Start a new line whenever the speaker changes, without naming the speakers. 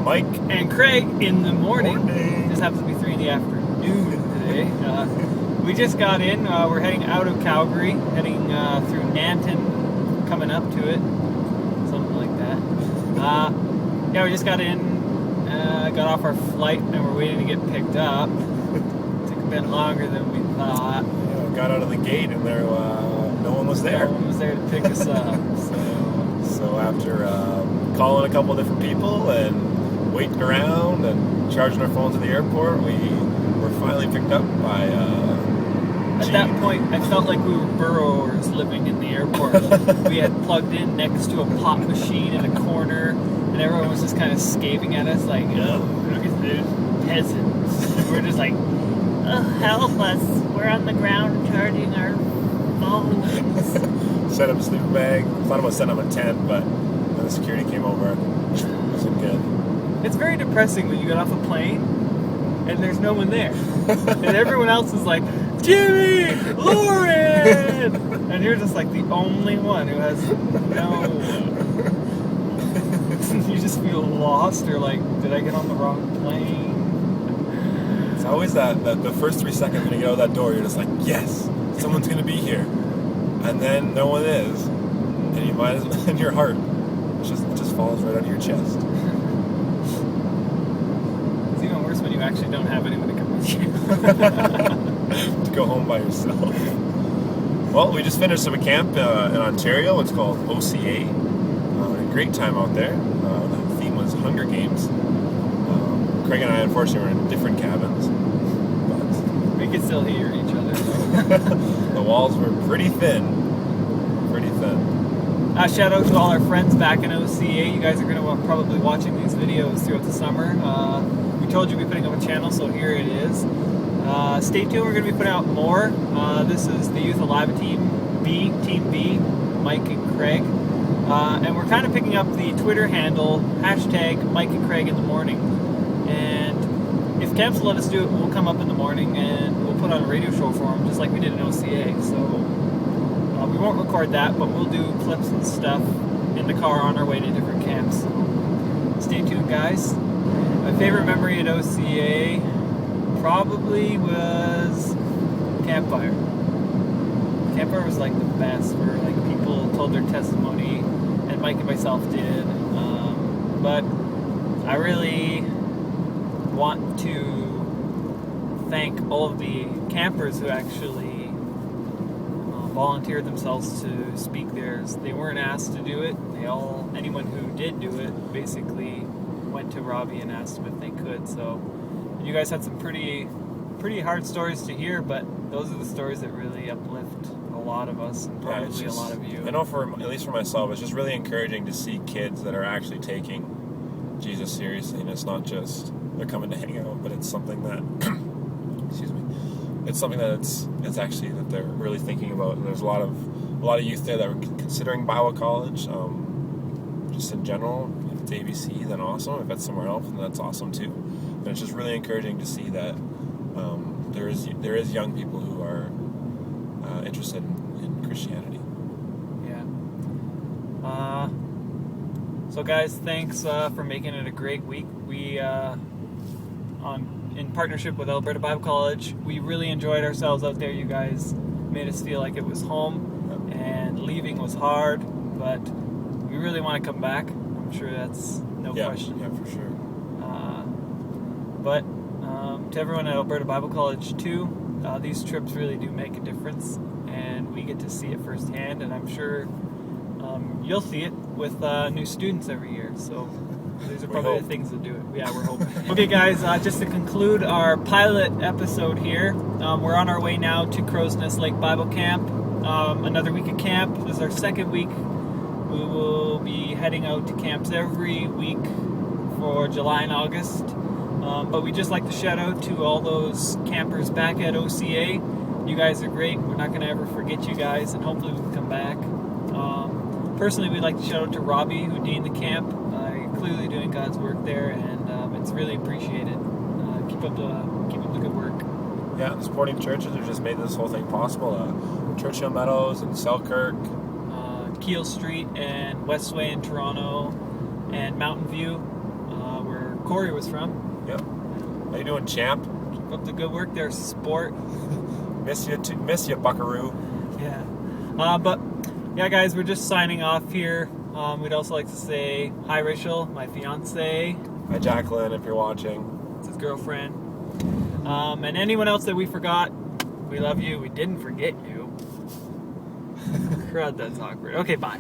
Mike.
And Craig in the morning. It just happens to be 3 in the afternoon today. We just got in. We're heading out of Calgary, heading through Nanton, coming up to it. Something like that. Yeah, we just got in, got off our flight, and we're waiting to get picked up. Took a bit longer than we thought.
Yeah, got out of the gate, and there no one was there.
No one was there to pick us up.
So after calling a couple of different people and waiting around and charging our phones at the airport, we were finally picked up by
At that point, I felt like we were burrowers living in the airport. We had plugged in next to a pop machine in a corner, and everyone was just kind of scaping at us like, oh, look at those peasants. We're just like, oh, help us. We're on the ground charging our phones.
set up a sleeping bag. Thought about setting up a tent, but then the security came over. It wasn't good.
It's very depressing when you get off a plane and there's no one there. And everyone else is like, Jimmy! Lauren! And you're just like the only one who has no... You just feel lost or like, did I get on the wrong plane?
It's always the first 3 seconds when you get out that door, you're just like, yes, someone's going to be here. And then no one is. And you might as well, and your heart it just falls right out of your chest.
It's even worse when you actually don't have anyone to come with you.
To go home by yourself. Well, we just finished up a camp in Ontario. It's called OCA. A great time out there. The theme was Hunger Games. Craig and I, unfortunately, were in different cabins. But
We could still hear each other.
the walls were pretty thin. Pretty thin.
Shout out to all our friends back in OCA. You guys are going to probably watching these videos throughout the summer. We told you we'd be putting up a channel, so here it is. Stay tuned, we're going to be putting out more. This is the Youth Alive Team B, Mike and Craig. And we're kind of picking up the Twitter handle, hashtag Mike and Craig in the morning. And if camps let us do it, we'll come up in the morning and we'll put on a radio show for them, just like we did in OCA. So we won't record that, but we'll do clips and stuff in the car on our way to different camps. So stay tuned, guys. My favorite memory at OCA probably was campfire. Campfire was like the best, where like people told their testimony, and Mike and myself did. But I really want to thank all of the campers who actually volunteered themselves to speak theirs. They weren't asked to do it. Anyone who did do it basically went to Robbie and asked him if they could. So you guys had some pretty hard stories to hear, but those are the stories that really uplift a lot of us, and probably a lot of you.
I know, at least for myself, it's just really encouraging to see kids that are actually taking Jesus seriously, and it's not just they're coming to hang out, but it's something that excuse me, it's something that it's actually that they're really thinking about. And there's a lot of youth there that are considering Bible college. Just in general, if it's ABC, then awesome. If it's somewhere else, then that's awesome too. And it's just really encouraging to see that there is young people who are interested in Christianity.
Yeah. So guys, thanks for making it a great week. We in partnership with Alberta Bible College, we really enjoyed ourselves out there. You guys made us feel like it was home, and leaving was hard, but we really want to come back. I'm sure that's no question.
Yeah, for sure.
But to everyone at Alberta Bible College too, these trips really do make a difference, and we get to see it firsthand, and I'm sure you'll see it with new students every year. So these are probably the things that do it. Yeah, we're hoping. Okay, guys, just to conclude our pilot episode here, we're on our way now to Crowsnest Lake Bible Camp. Another week of camp. This is our second week. We will be heading out to camps every week for July and August. But we just like to shout out to all those campers back at OCA. You guys are great. We're not going to ever forget you guys, and hopefully we can come back. Personally, we'd like to shout out to Robbie, who deaned the camp. You're clearly doing God's work there, and it's really appreciated. Keep up the good work.
Yeah, the supporting churches have just made this whole thing possible. Churchill Meadows and Selkirk,
Keele Street and Westway in Toronto, and Mountain View. We're Corey was from.
Yep. How you doing, champ?
Keep up the good work there, sport.
Miss you, buckaroo.
Yeah. But yeah, guys, we're just signing off here. We'd also like to say hi, Rachel, my fiance.
Hi, Jacqueline, if you're watching.
It's his girlfriend. And anyone else that we forgot, we love you. We didn't forget you. Crud, that's awkward. Okay, bye.